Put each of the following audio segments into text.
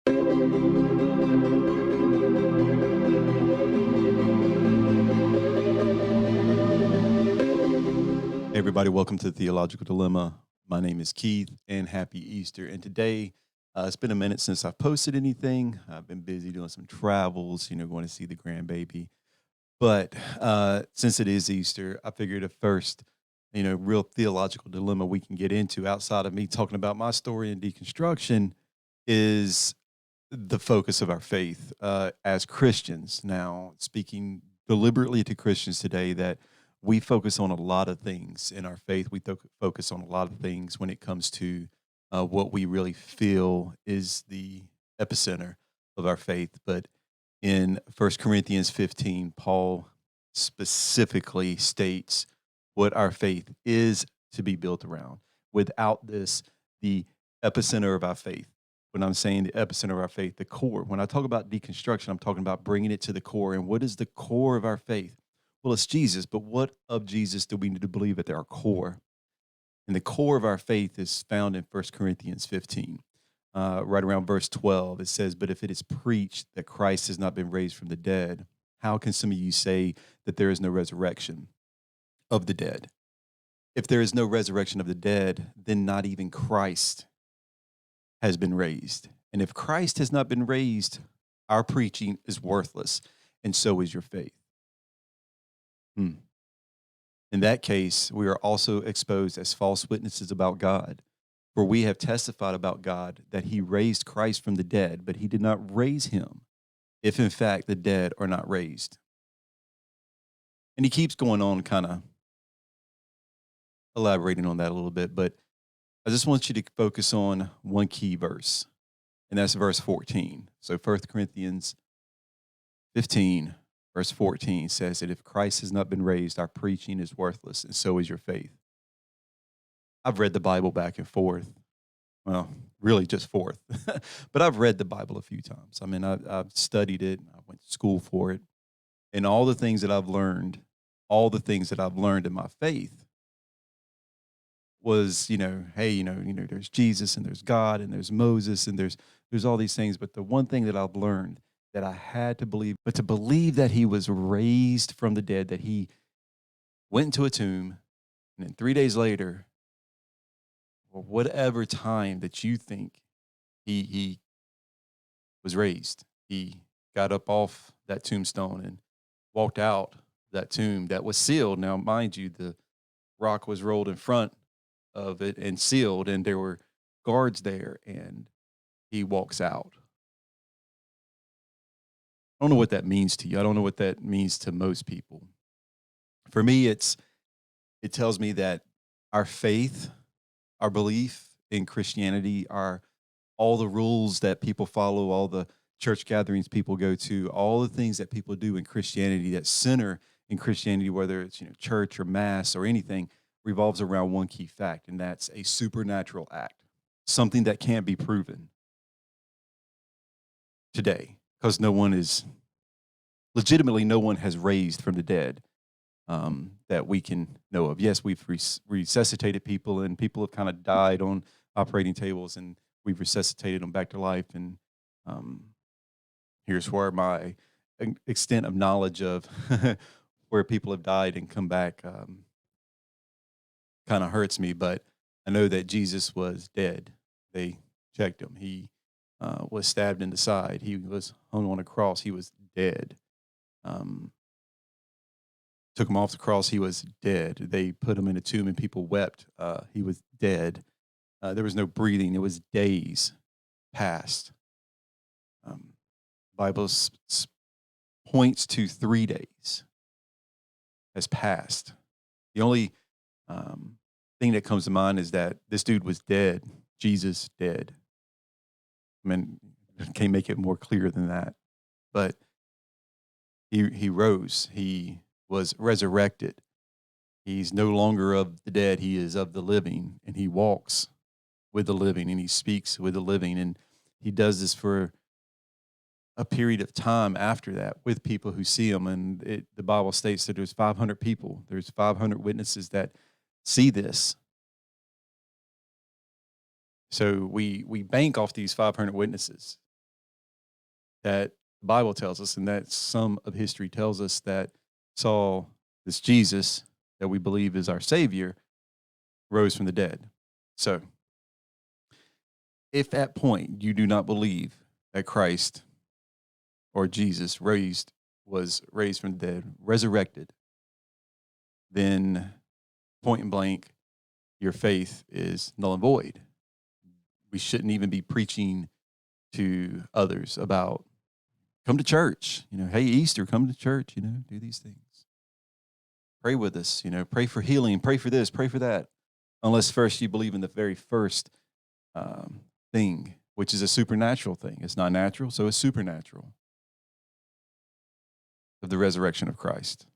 Hey everybody, welcome to the Theological Dilemma. My name is Keith, and happy Easter. And today, it's been a minute since I've posted anything. I've been busy doing some travels, going to see the grandbaby. But since it is Easter, I figured the first, real theological dilemma we can get into outside of me talking about my story and deconstruction is the focus of our faith as Christians. Now, speaking deliberately to Christians today, that we focus on a lot of things in our faith. We focus on a lot of things when it comes to what we really feel is the epicenter of our faith. But in 1 Corinthians 15, Paul specifically states what our faith is to be built around. Without this, the epicenter of our faith, when I'm saying the epicenter of our faith, the core, when I talk about deconstruction, I'm talking about bringing it to the core. And what is the core of our faith? Well, it's Jesus, but what of Jesus do we need to believe at our core? And the core of our faith is found in 1 Corinthians 15, right around verse 12. It says, "But if it is preached that Christ has not been raised from the dead, how can some of you say that there is no resurrection of the dead? If there is no resurrection of the dead, then not even Christ has been raised. And if Christ has not been raised, our preaching is worthless, and so is your faith." Hmm. In that case, we are also exposed as false witnesses about God. For we have testified about God that he raised Christ from the dead, but he did not raise him, if in fact the dead are not raised. And he keeps going on, kind of elaborating on that a little bit, but I just want you to focus on one key verse, and that's verse 14. So 1 Corinthians 15, verse 14 says that if Christ has not been raised, our preaching is worthless, and so is your faith. I've read the Bible back and forth. Well, really just forth, but I've read the Bible a few times. I mean, I've studied it. I went to school for it, and all the things that I've learned, all the things that I've learned in my faith was, hey, there's Jesus and there's God and there's Moses and there's all these things. But the one thing that I've learned that I had to believe, but to believe that he was raised from the dead, that he went into a tomb, and then 3 days later, or whatever time that you think he was raised, he got up off that tombstone and walked out that tomb that was sealed. Now, mind you, the rock was rolled in front of it and sealed, and there were guards there, and he walks out. I don't know what that means to you. I don't know what that means to most people. For me, it tells me that our faith, our belief in Christianity, are all the rules that people follow, all the church gatherings people go to, all the things that people do in Christianity that center in Christianity, whether it's church or mass or anything, revolves around one key fact, and that's a supernatural act, something that can't be proven today, because no one has raised from the dead that we can know of. Yes, we've resuscitated people, and people have kind of died on operating tables, and we've resuscitated them back to life. And um, here's where my extent of knowledge of where people have died and come back kind of hurts me. But I know that Jesus was dead. They checked him. He was stabbed in the side. He was hung on a cross. He was dead. Um, Took him off the cross. He was dead. They put him in a tomb, and people wept. He was dead. There was no breathing. It was days past. Um, Bible points to 3 days has passed. The only thing that comes to mind is that this dude was dead. Jesus dead. I mean, can't make it more clear than that. But he rose. He was resurrected. He's no longer of the dead. He is of the living, and he walks with the living, and he speaks with the living. And he does this for a period of time after that with people who see him. And the Bible states that there's 500 people. There's 500 witnesses that see this. So we bank off these 500 witnesses. that the Bible tells us and that some of history tells us that saw this Jesus that we believe is our Savior rose from the dead. So, if at point you do not believe that Christ or Jesus was raised from the dead, resurrected, then point and blank, your faith is null and void. We shouldn't even be preaching to others about come to church, hey, Easter, come to church, do these things. Pray with us, pray for healing, pray for this, pray for that. Unless first you believe in the very first thing, which is a supernatural thing. It's not natural, so it's supernatural. Of the resurrection of Christ.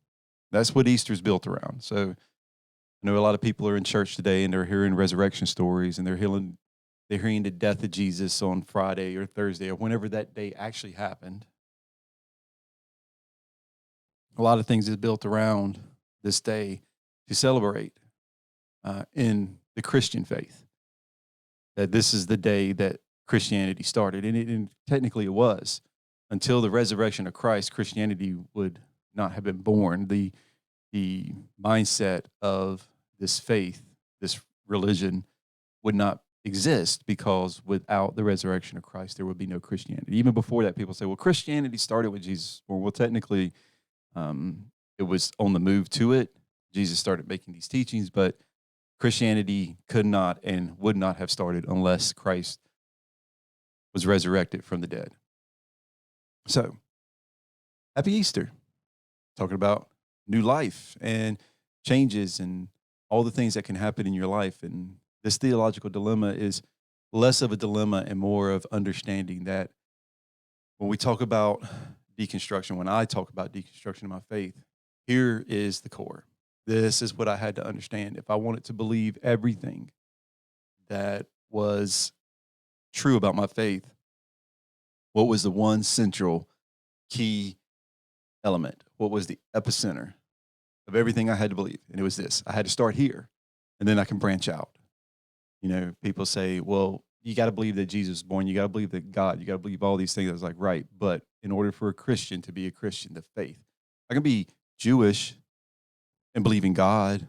That's what Easter's built around. So I know a lot of people are in church today and they're hearing resurrection stories and they're hearing the death of Jesus on Friday or Thursday or whenever that day actually happened. A lot of things is built around this day to celebrate in the Christian faith. That this is the day that Christianity started. And technically it was. Until the resurrection of Christ, Christianity would not have been born. The mindset of this faith, this religion, would not exist because without the resurrection of Christ, there would be no Christianity. Even before that, people say, well, Christianity started with Jesus. Well, technically, it was on the move to it. Jesus started making these teachings, but Christianity could not and would not have started unless Christ was resurrected from the dead. So, happy Easter. Talking about new life and changes and all the things that can happen in your life. And this theological dilemma is less of a dilemma and more of understanding that when we talk about deconstruction, when I talk about deconstruction of my faith, here is the core. This is what I had to understand. If I wanted to believe everything that was true about my faith, what was the one central key element? What was the epicenter of everything I had to believe? And it was this. I had to start here, and then I can branch out. People say, well, you got to believe that Jesus was born. You got to believe that God, you got to believe all these things. I was like, right. But in order for a Christian to be a Christian, the faith, I can be Jewish and believe in God,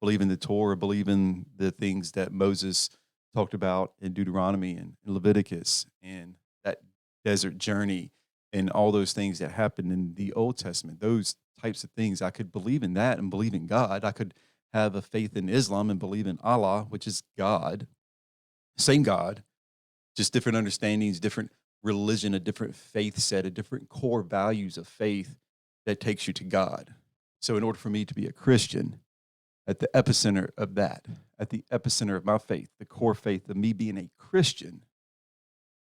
believe in the Torah, believe in the things that Moses talked about in Deuteronomy and Leviticus and that desert journey and all those things that happened in the Old Testament, those types of things. I could believe in that and believe in God. I could have a faith in Islam and believe in Allah, which is God, same God, just different understandings, different religion, a different faith set, a different core values of faith that takes you to God. So in order for me to be a Christian, at the epicenter of that, at the epicenter of my faith, the core faith of me being a Christian,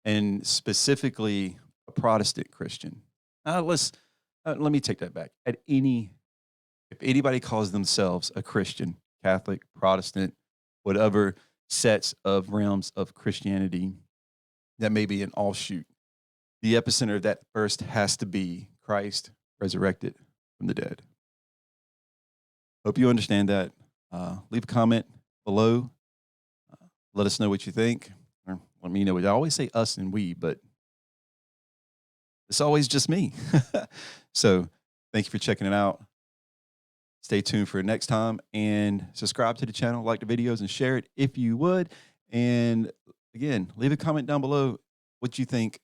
and specifically a Protestant Christian. Let me take that back. If anybody calls themselves a Christian, Catholic, Protestant, whatever sets of realms of Christianity that may be an offshoot, the epicenter of that first has to be Christ resurrected from the dead. Hope you understand that. Leave a comment below. Let us know what you think. Or let me know. I always say us and we, but it's always just me. So thank you for checking it out. Stay tuned for next time and subscribe to the channel, like the videos, and share it if you would. And again, leave a comment down below what you think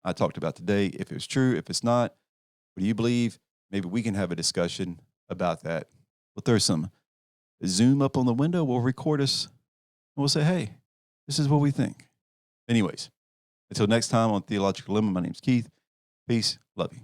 I talked about today. If it's true, if it's not, what do you believe? Maybe we can have a discussion about that. We'll throw some Zoom up on the window. We'll record us. And we'll say, hey, this is what we think. Anyways, until next time on Theological Dilemma, my name's Keith. Peace. Love you.